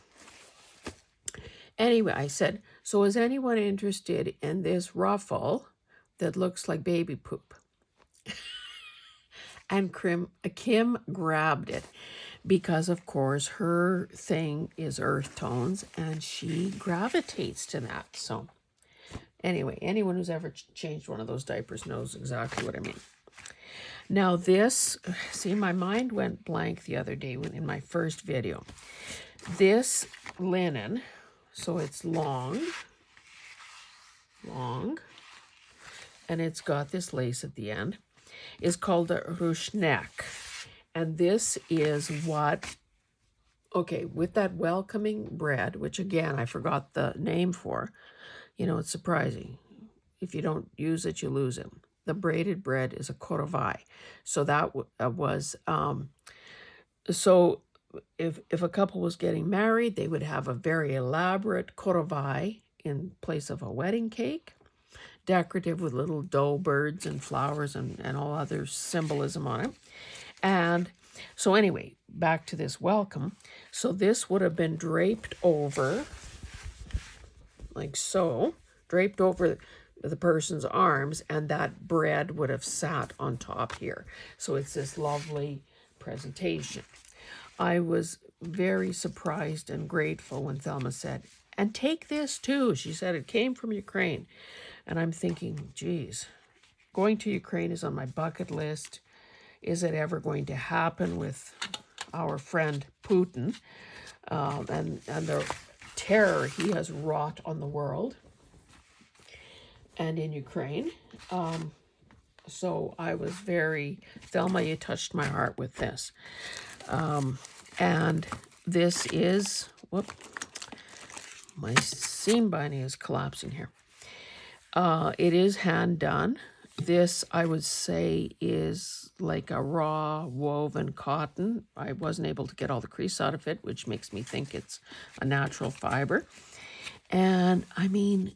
Anyway, I said, so is anyone interested in this ruffle that looks like baby poop? And Kim grabbed it, because of course her thing is earth tones, and she gravitates to that. So anyway, anyone who's ever changed one of those diapers knows exactly what I mean. Now this, see, my mind went blank the other day in my first video. This linen, so it's long, and it's got this lace at the end, is called a ruchneck. And this is what Okay, with that welcoming bread, which again, I forgot the name for, it's surprising. If you don't use it, you lose it. The braided bread is a korovai. So that was, so if a couple was getting married, they would have a very elaborate korovai in place of a wedding cake, decorative with little dough birds and flowers and all other symbolism on it. And so anyway, back to this welcome. So this would have been draped over, like so, draped over the person's arms, and that bread would have sat on top here. So it's this lovely presentation. I was very surprised and grateful when Thelma said, and take this too. She said it came from Ukraine. And I'm thinking, geez, going to Ukraine is on my bucket list. Is it ever going to happen with our friend Putin and the terror he has wrought on the world and in Ukraine? So I was very, Thelma, you touched my heart with this. And this is, whoop, my seam binding is collapsing here. It is hand done. This, I would say, is like a raw woven cotton. I wasn't able to get all the crease out of it, which makes me think it's a natural fiber. And I mean,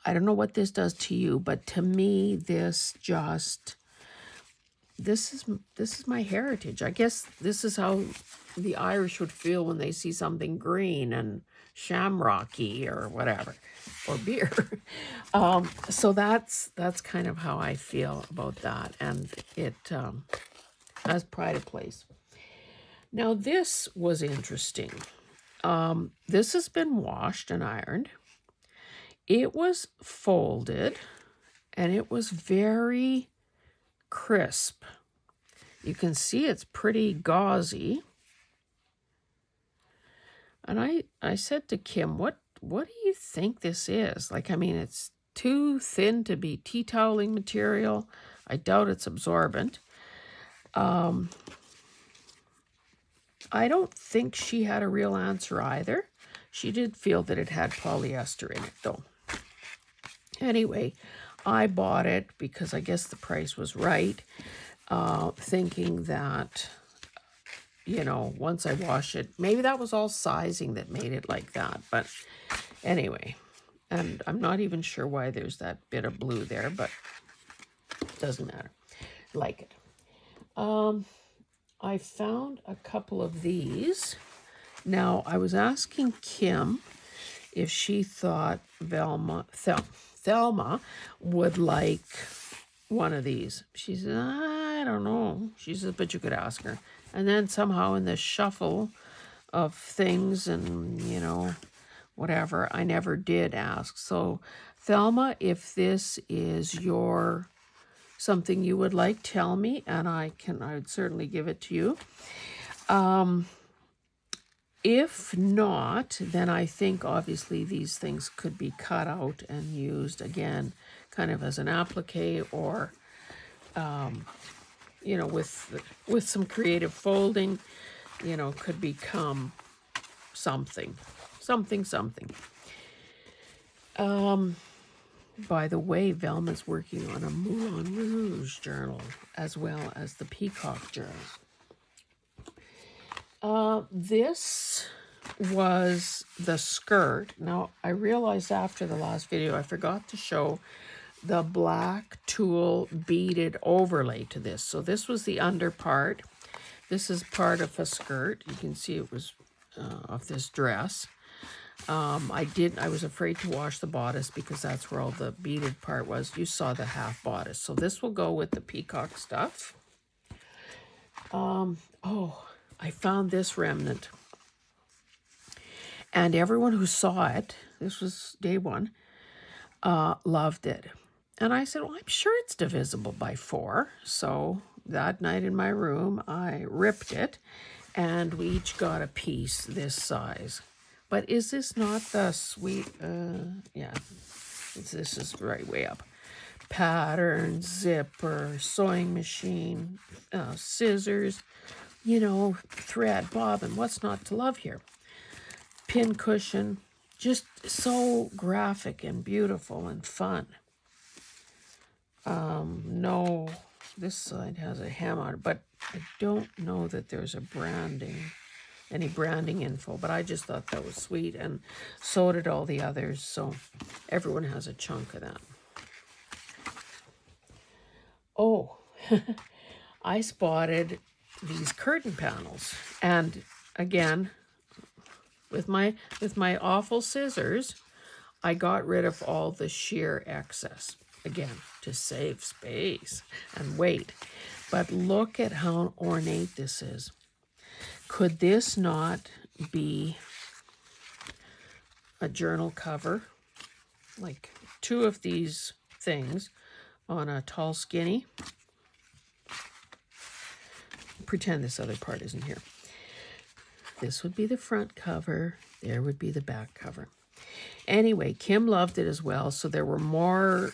I don't know what this does to you, but to me, this is my heritage. I guess this is how the Irish would feel when they see something green and shamrocky or whatever, or beer. So that's kind of how I feel about that, and it has pride of place. Now this was interesting. This has been washed and ironed. It was folded, and it was very crisp. You can see it's pretty gauzy. And I said to Kim, what do you think this is? Like, I mean, it's too thin to be tea toweling material. I doubt it's absorbent. I don't think she had a real answer either. She did feel that it had polyester in it, though. Anyway, I bought it because I guess the price was right, thinking that, once I wash it, maybe that was all sizing that made it like that. But anyway, and I'm not even sure why there's that bit of blue there, but it doesn't matter. Like it. I found a couple of these. Now, I was asking Kim if she thought Thelma would like one of these. She said, I don't know. She said, but you could ask her. And then somehow in the shuffle of things and, whatever, I never did ask. So, Thelma, if this is something you would like, tell me, and I would certainly give it to you. If not, then I think obviously these things could be cut out and used again, kind of as an applique, or with some creative folding, could become something. By the way, Velma's working on a Moulin Rouge journal as well as the Peacock journal. This was the skirt. Now, I realized after the last video, I forgot to show the black tulle beaded overlay to this. So this was the under part. This is part of a skirt. You can see it was of this dress. I was afraid to wash the bodice because that's where all the beaded part was. You saw the half bodice. So this will go with the peacock stuff. I found this remnant. And everyone who saw it, this was day one, loved it. And I said, well, I'm sure it's divisible by 4. So that night in my room, I ripped it, and we each got a piece this size. But is this not the sweet, yeah, this is right way up. Pattern, zipper, sewing machine, scissors, you know, thread, bobbin, what's not to love here? Pin cushion, just so graphic and beautiful and fun. No, this side has a hem on it, but I don't know that there's any branding info, but I just thought that was sweet, and so did all the others, so everyone has a chunk of that. Oh, I spotted these curtain panels, and again, with my awful scissors, I got rid of all the sheer excess, again, to save space and weight. But look at how ornate this is. Could this not be a journal cover? Like 2 of these things on a tall skinny. Pretend this other part isn't here. This would be the front cover. There would be the back cover. Anyway, Kim loved it as well, so there were more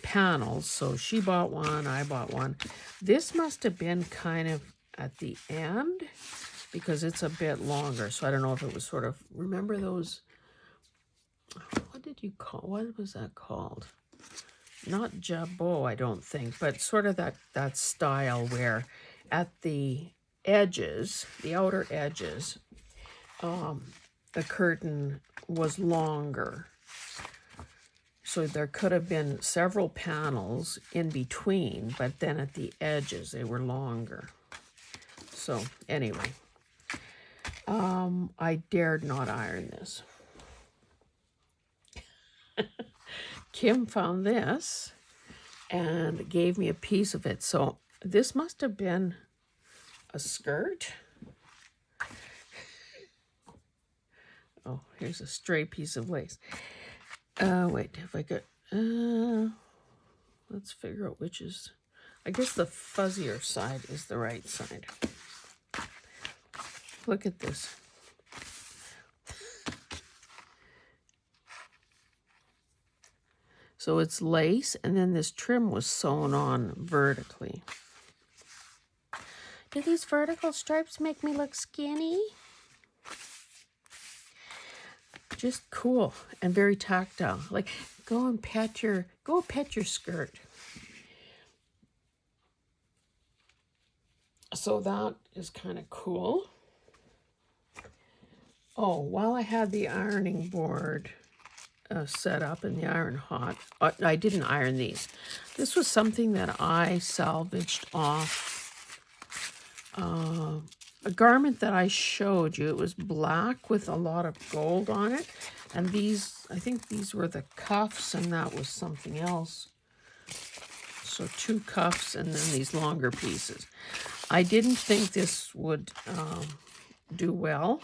panels. So she bought one, I bought one. This must have been kind of at the end because it's a bit longer. So I don't know if it was sort of, remember those, what was that called? Not jabot, I don't think, but sort of that style where at the edges, the outer edges, the curtain was longer. So there could have been several panels in between, but then at the edges they were longer. So anyway, I dared not iron this. Kim found this and gave me a piece of it. So this must have been a skirt. Oh, here's a stray piece of lace. Wait, if I could, let's figure out which is, I guess the fuzzier side is the right side. Look at this. So it's lace, and then this trim was sewn on vertically. Do these vertical stripes make me look skinny? Just cool and very tactile. Like, go pet your skirt. So that is kind of cool. Oh, while I had the ironing board set up and the iron hot, I didn't iron these. This was something that I salvaged off a garment that I showed you. It was black with a lot of gold on it. And these, I think these were the cuffs, and that was something else. So 2 cuffs and then these longer pieces. I didn't think this would do well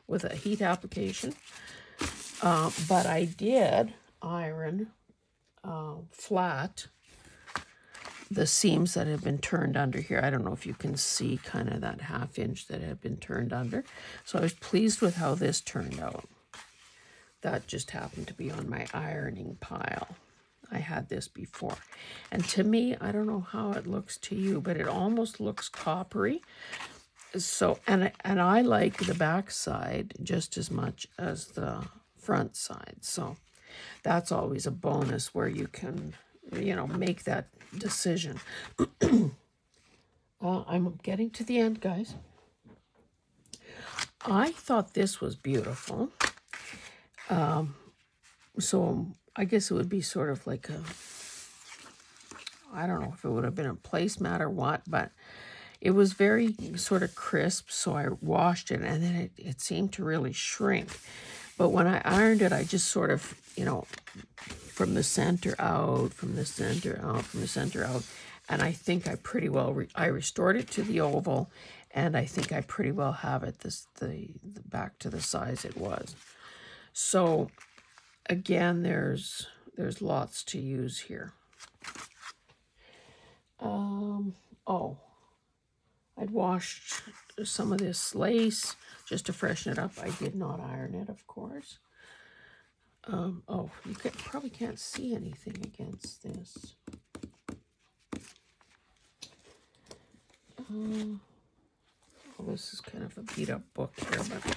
with a heat application. But I did iron flat the seams that have been turned under here. I don't know if you can see kind of that 1/2 inch that had been turned under. So I was pleased with how this turned out. That just happened to be on my ironing pile. I had this before. And to me, I don't know how it looks to you, but it almost looks coppery. So, and I like the back side just as much as the front side. So that's always a bonus where you can, you know, make that decision. I'm getting to the end, guys. I thought this was beautiful. So I guess it would be sort of like a, I don't know if it would have been a placemat or what, but it was very sort of crisp, so I washed it, and then it seemed to really shrink. But when I ironed it, I just sort of, you know, from the center out, from the center out, from the center out, and I think I pretty well, I restored it to the oval, and I think I pretty well have it the back to the size it was. So again, there's lots to use here. Oh, I'd washed some of this lace just to freshen it up. I did not iron it, of course. Oh, you probably can't see anything against this. Well, this is kind of a beat up book here, but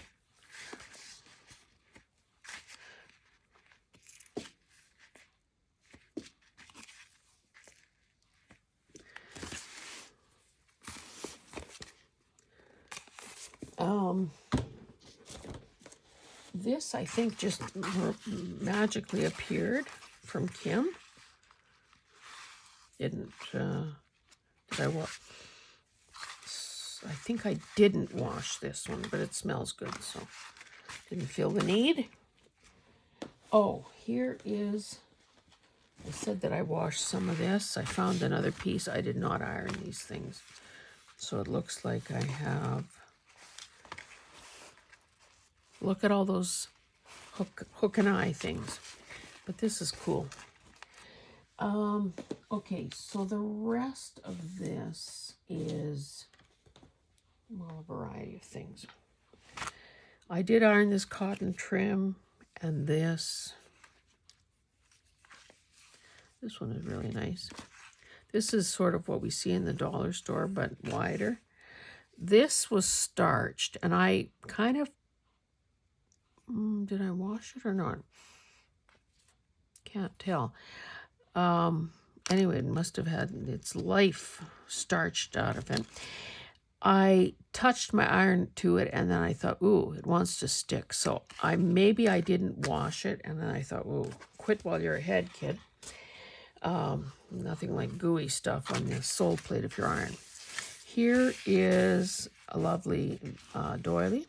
this, I think, just magically appeared from Kim. Did I wash? I think I didn't wash this one, but it smells good, so didn't feel the need. Oh, here is, I said that I washed some of this. I found another piece. I did not iron these things. So it looks like I have, look at all those hook and eye things. But this is cool. Okay, so the rest of this is, well, a variety of things. I did iron this cotton trim and this. This one is really nice. This is sort of what we see in the dollar store, but wider. This was starched, and I kind of, did I wash it or not? Can't tell. Anyway, it must have had its life starched out of it. I touched my iron to it, and then I thought, ooh, it wants to stick. So maybe I didn't wash it, and then I thought, ooh, quit while you're ahead, kid. Nothing like gooey stuff on the sole plate of your iron. Here is a lovely doily.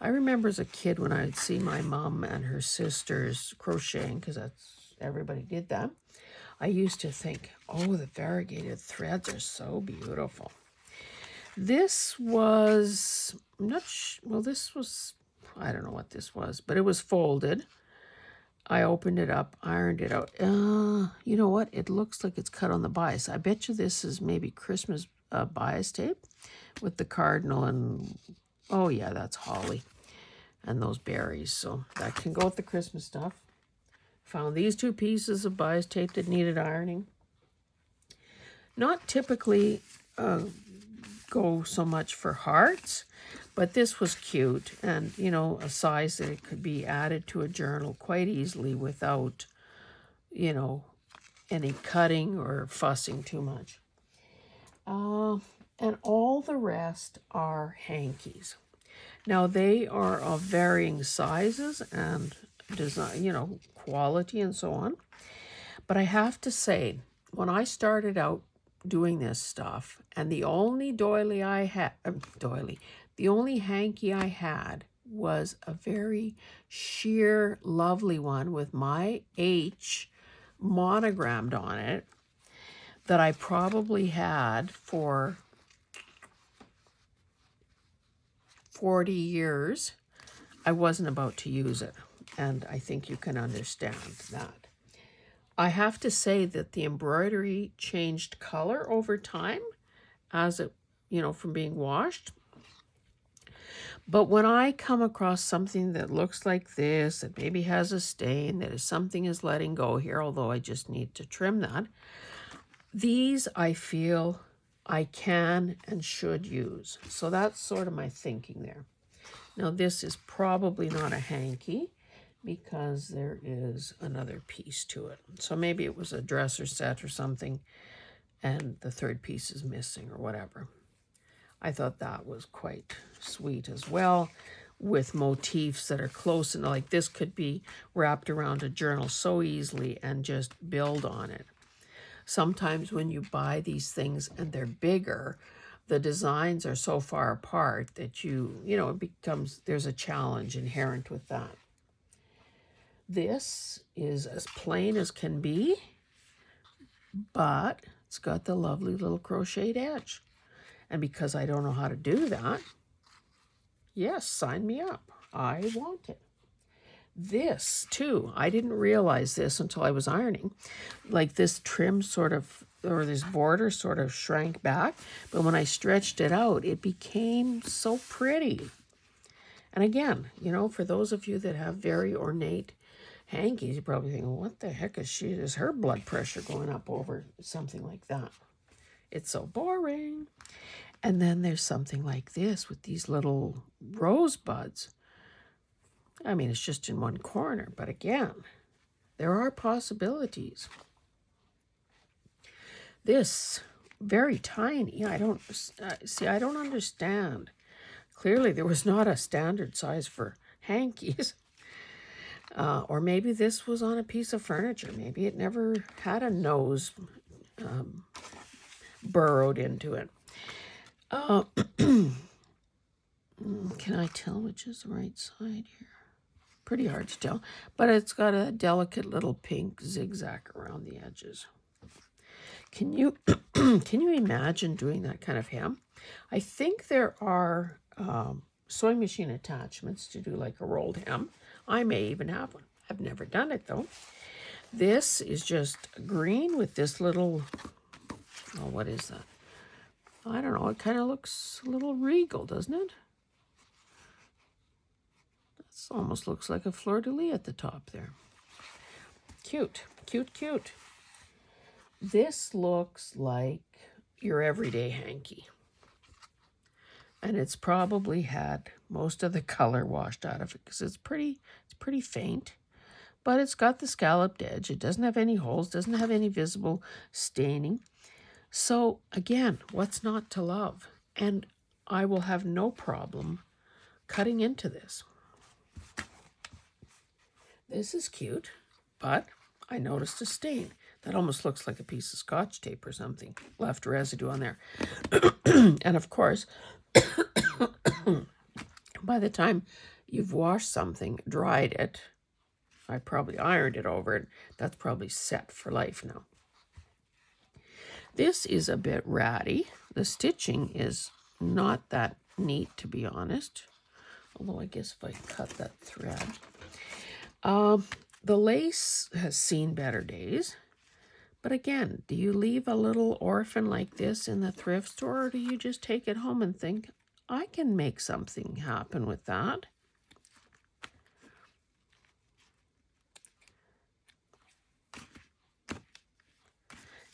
I remember as a kid when I would see my mom and her sisters crocheting, because everybody did that. I used to think, oh, the variegated threads are so beautiful. This was, I'm not well, this was, I don't know what this was, but it was folded. I opened it up, ironed it out. You know what? It looks like it's cut on the bias. I bet you this is maybe Christmas bias tape with the cardinal and, oh yeah, that's holly and those berries. So that can go with the Christmas stuff. Found these two pieces of bias tape that needed ironing. Not typically go so much for hearts, but this was cute, and you know, a size that it could be added to a journal quite easily without, you know, any cutting or fussing too much. And all the rest are hankies. Now they are of varying sizes and design, you know, quality and so on. But I have to say, when I started out doing this stuff, and the only doily I had, the only hanky I had was a very sheer, lovely one with my H monogrammed on it that I probably had for 40 years. I wasn't about to use it, and I think you can understand that. I have to say that the embroidery changed color over time as it, you know, from being washed. But when I come across something that looks like this, that maybe has a stain, that is something is letting go here, although I just need to trim that, these I feel I can and should use. So that's sort of my thinking there. Now this is probably not a hanky, because there is another piece to it. So maybe it was a dresser set or something, and the third piece is missing or whatever. I thought that was quite sweet as well, with motifs that are close, and like this could be wrapped around a journal so easily and just build on it. Sometimes when you buy these things and they're bigger, the designs are so far apart that you know, it becomes, there's a challenge inherent with that. This is as plain as can be, but it's got the lovely little crocheted edge. And because I don't know how to do that, yes, sign me up. I want it. This, too, I didn't realize this until I was ironing. Like this trim sort of, or this border sort of shrank back, but when I stretched it out, it became so pretty. And again, you know, for those of you that have very ornate hankies, you probably think, well, what the heck is her blood pressure going up over something like that? It's so boring. And then there's something like this with these little rosebuds. I mean, it's just in one corner, but again, there are possibilities. This, very tiny. I don't see. I don't understand. Clearly, there was not a standard size for hankies. Or maybe this was on a piece of furniture. Maybe it never had a nose burrowed into it. Can I tell which is the right side here? Pretty hard to tell, but it's got a delicate little pink zigzag around the edges. Can you can you imagine doing that kind of hem? I think there are sewing machine attachments to do like a rolled hem. I may even have one. I've never done it though. This is just green with this little, oh, what is that? I don't know. It kind of looks a little regal, doesn't it? This almost looks like a fleur-de-lis at the top there. Cute, cute, cute. This looks like your everyday hanky. And it's probably had most of the color washed out of it because it's pretty faint. But it's got the scalloped edge. It doesn't have any holes, doesn't have any visible staining. So again, what's not to love? And I will have no problem cutting into this. This is cute, but I noticed a stain. That almost looks like a piece of Scotch tape or something. Left residue on there. And of course, by the time you've washed something, dried it, I probably ironed it over it, that's probably set for life now. This is a bit ratty. The stitching is not that neat, to be honest. Although I guess if I cut that thread. The lace has seen better days. But again, do you leave a little orphan like this in the thrift store, or do you just take it home and think, I can make something happen with that?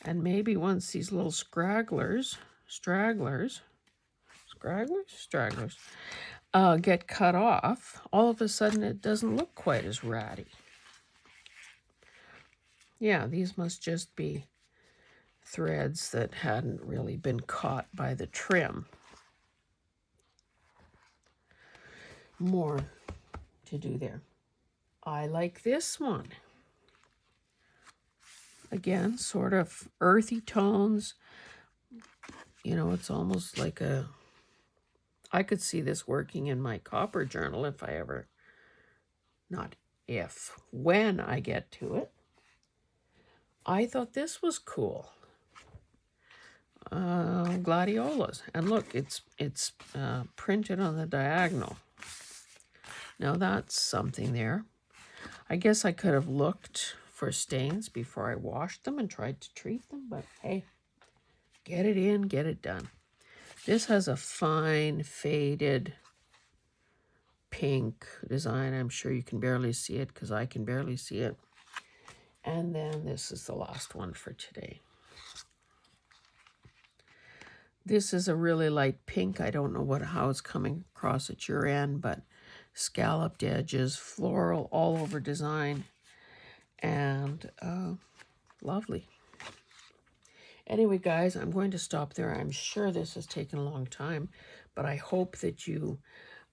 And maybe once these little stragglers get cut off, all of a sudden it doesn't look quite as ratty. Yeah, these must just be threads that hadn't really been caught by the trim. More to do there. I like this one. Again, sort of earthy tones. You know, it's almost like a... I could see this working in my copper journal if I ever... Not if. When I get to it. I thought this was cool. Gladiolas. And look, it's printed on the diagonal. Now that's something there. I guess I could have looked for stains before I washed them and tried to treat them, but hey, get it in, get it done. This has a fine faded pink design. I'm sure you can barely see it because I can barely see it. And then this is the last one for today. This is a really light pink. I don't know how it's coming across at your end, but scalloped edges, floral all over design, and lovely. Anyway, guys, I'm going to stop there. I'm sure this has taken a long time, but I hope that you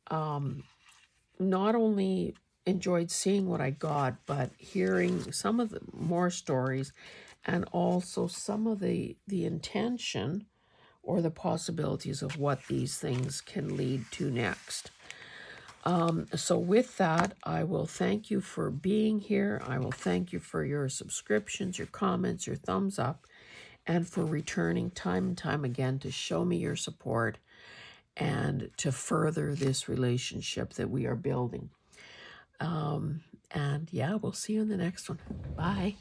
not only enjoyed seeing what I got, but hearing some of the more stories and also some of the intention or the possibilities of what these things can lead to next. So with that, I will thank you for being here. I will thank you for your subscriptions, your comments, your thumbs up, and for returning time and time again to show me your support and to further this relationship that we are building. And yeah, we'll see you in the next one. Bye.